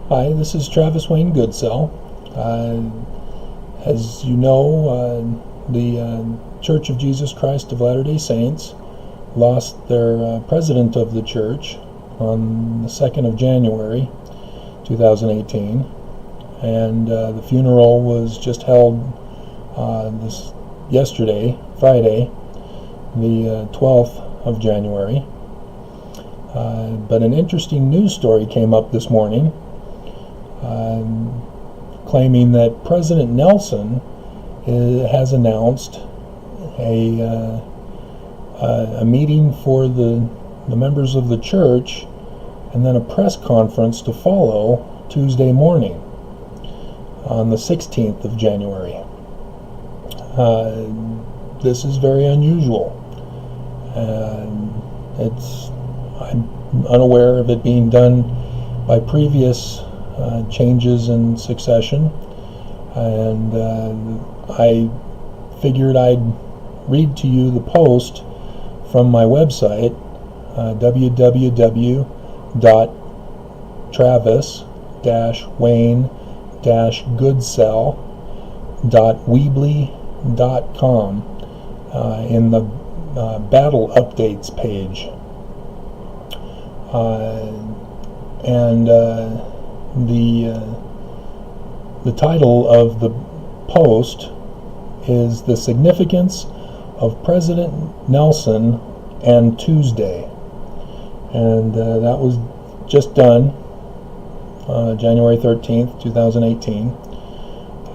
Hi, this is Travis Wayne Goodsell. As you know, the Church of Jesus Christ of Latter-day Saints lost their president of the church on the 2nd of January 2018, and the funeral was just held yesterday, Friday, the 12th of January. But an interesting news story came up this morning, claiming that President Nelson has announced a meeting for the members of the church, and then a press conference to follow Tuesday morning on the 16th of January. This is very unusual. I'm unaware of it being done by previous changes in succession, and I figured I'd read to you the post from my website, www.travis-wayne-goodsell.weebly.com, in the battle updates page. The title of the post is "The Significance of President Nelson and Tuesday," and that was just done January 13th, 2018.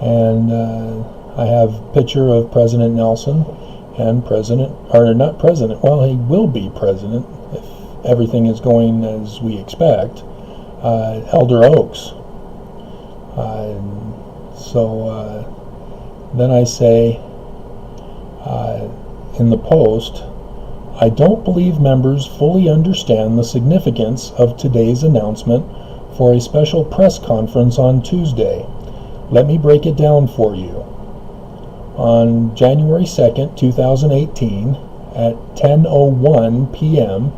And I have a picture of President Nelson and he will be president if everything is going as we expect, Elder Oaks. Then I say in the post, "I don't believe members fully understand the significance of today's announcement for a special press conference on Tuesday. Let me break it down for you. On January 2nd, 2018, at 10:01 p.m.,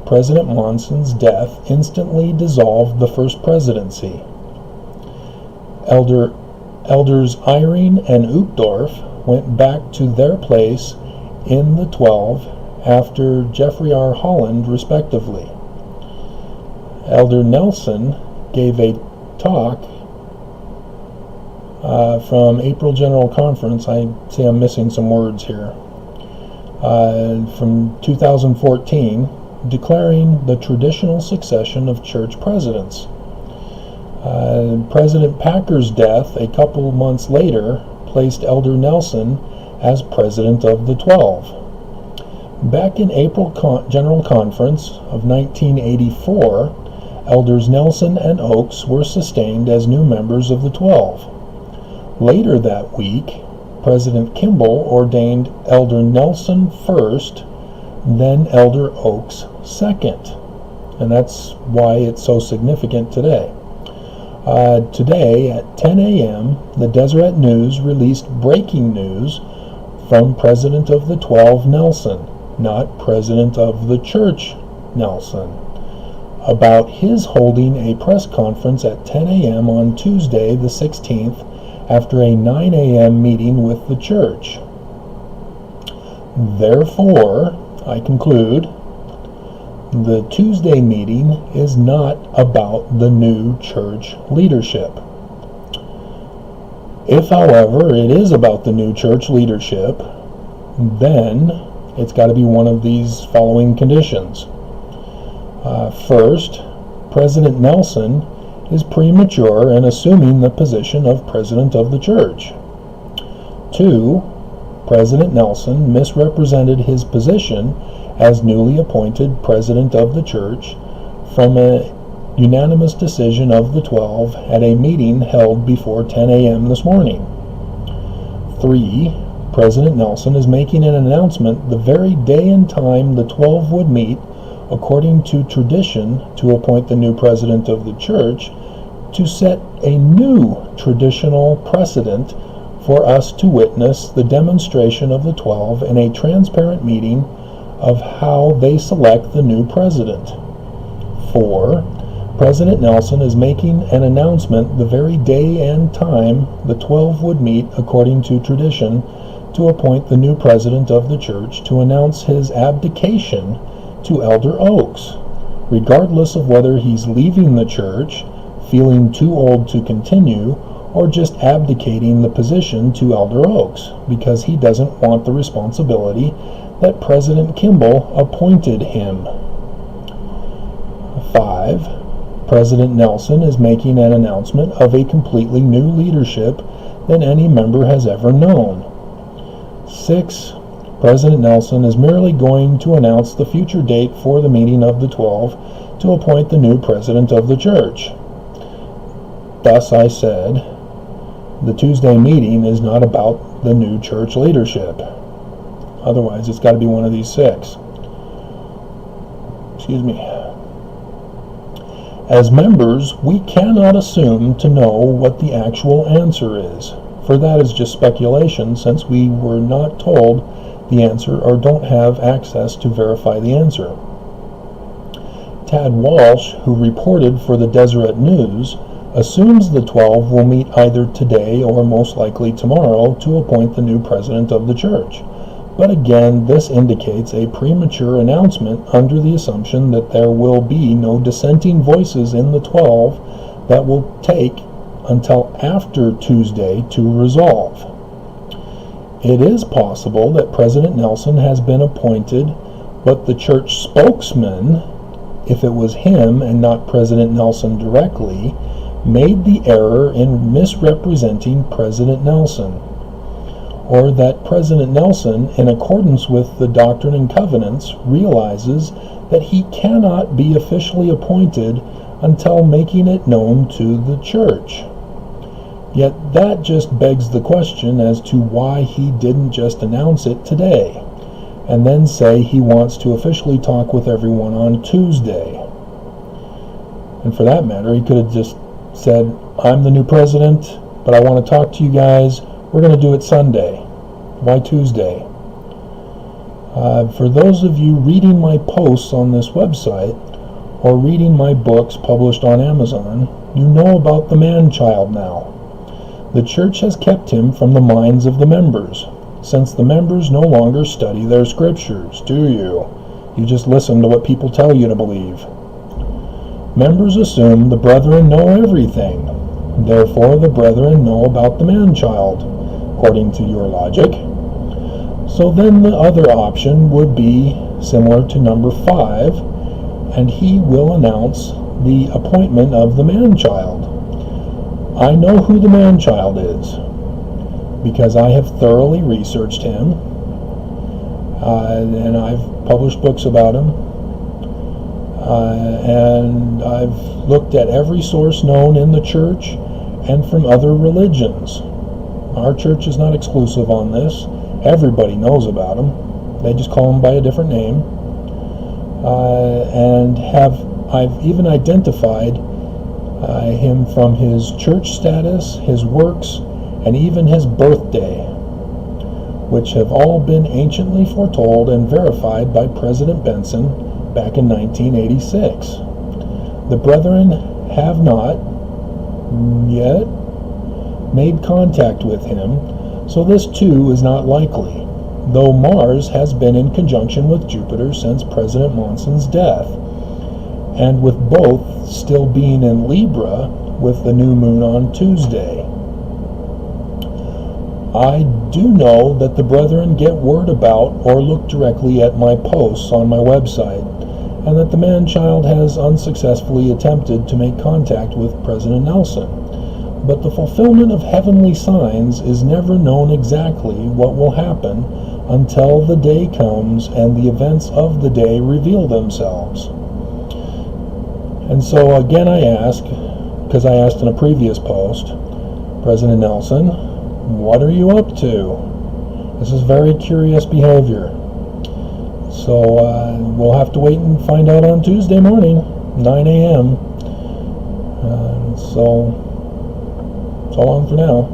President Monson's death instantly dissolved the First Presidency. Elders Eyring and Uchtdorf went back to their place in the 12 after Jeffrey R. Holland, respectively. Elder Nelson gave a talk from April General Conference," I see I'm missing some words here, "from 2014, declaring the traditional succession of church presidents. President Packer's death a couple months later placed Elder Nelson as president of the 12. Back in April General Conference of 1984, Elders Nelson and Oaks were sustained as new members of the 12. Later that week, President Kimball ordained Elder Nelson first, then Elder Oaks second." And that's why it's so significant today. Today at 10 a.m., the Deseret News released breaking news from President of the 12 Nelson, not President of the Church Nelson, about his holding a press conference at 10 a.m. on Tuesday the 16th after a 9 a.m. meeting with the church. Therefore, I conclude, the Tuesday meeting is not about the new church leadership. If, however, it is about the new church leadership, then it's got to be one of these following conditions. First, President Nelson is premature in assuming the position of President of the Church. 2, President Nelson misrepresented his position as newly appointed President of the Church from a unanimous decision of the 12 at a meeting held before 10 a.m. this morning. 3, President Nelson is making an announcement the very day and time the 12 would meet, according to tradition, to appoint the new President of the Church, to set a new traditional precedent for us to witness the demonstration of the 12 in a transparent meeting of how they select the new president. 4, President Nelson is making an announcement the very day and time the 12 would meet according to tradition to appoint the new president of the church to announce his abdication to Elder Oaks, regardless of whether he's leaving the church, feeling too old to continue, or just abdicating the position to Elder Oaks because he doesn't want the responsibility that President Kimball appointed him. 5. President Nelson is making an announcement of a completely new leadership than any member has ever known. 6. President Nelson is merely going to announce the future date for the meeting of the 12 to appoint the new president of the church. Thus, I said, the Tuesday meeting is not about the new church leadership. Otherwise, it's got to be one of these 6. Excuse me. As members, we cannot assume to know what the actual answer is, for that is just speculation since we were not told the answer or don't have access to verify the answer. Tad Walsh, who reported for the Deseret News, assumes the 12 will meet either today or most likely tomorrow to appoint the new president of the church. But again, this indicates a premature announcement under the assumption that there will be no dissenting voices in the 12 that will take until after Tuesday to resolve. It is possible that President Nelson has been appointed, but the church spokesman, if it was him and not President Nelson directly, made the error in misrepresenting President Nelson, or that President Nelson, in accordance with the Doctrine and Covenants, realizes that he cannot be officially appointed until making it known to the church. Yet that just begs the question as to why he didn't just announce it today, and then say he wants to officially talk with everyone on Tuesday. And for that matter, he could have just said, I'm the new president, but I want to talk to you guys. We're going to do it Sunday. Why Tuesday? For those of you reading my posts on this website or reading my books published on Amazon, you know about the man-child now. The church has kept him from the minds of the members, since the members no longer study their scriptures, do you? You just listen to what people tell you to believe. Members assume the brethren know everything. Therefore, the brethren know about the man-child, according to your logic. So then the other option would be similar to number 5, and he will announce the appointment of the man-child. I know who the man-child is, because I have thoroughly researched him, and I've published books about him, and I've looked at every source known in the church and from other religions. Our church is not exclusive on this. Everybody knows about him. They just call him by a different name. And I've even identified him from his church status, his works, and even his birthday, which have all been anciently foretold and verified by President Monson back in 1986. The brethren have not yet made contact with him, so this too is not likely, though Mars has been in conjunction with Jupiter since President Monson's death, and with both still being in Libra with the new moon on Tuesday. I do know that the brethren get word about or look directly at my posts on my website, and that the man-child has unsuccessfully attempted to make contact with President Nelson. But the fulfillment of heavenly signs is never known exactly what will happen until the day comes and the events of the day reveal themselves. And so again I ask, because I asked in a previous post, President Nelson, what are you up to? This is very curious behavior. So we'll have to wait and find out on Tuesday morning, 9 a.m. So long for now.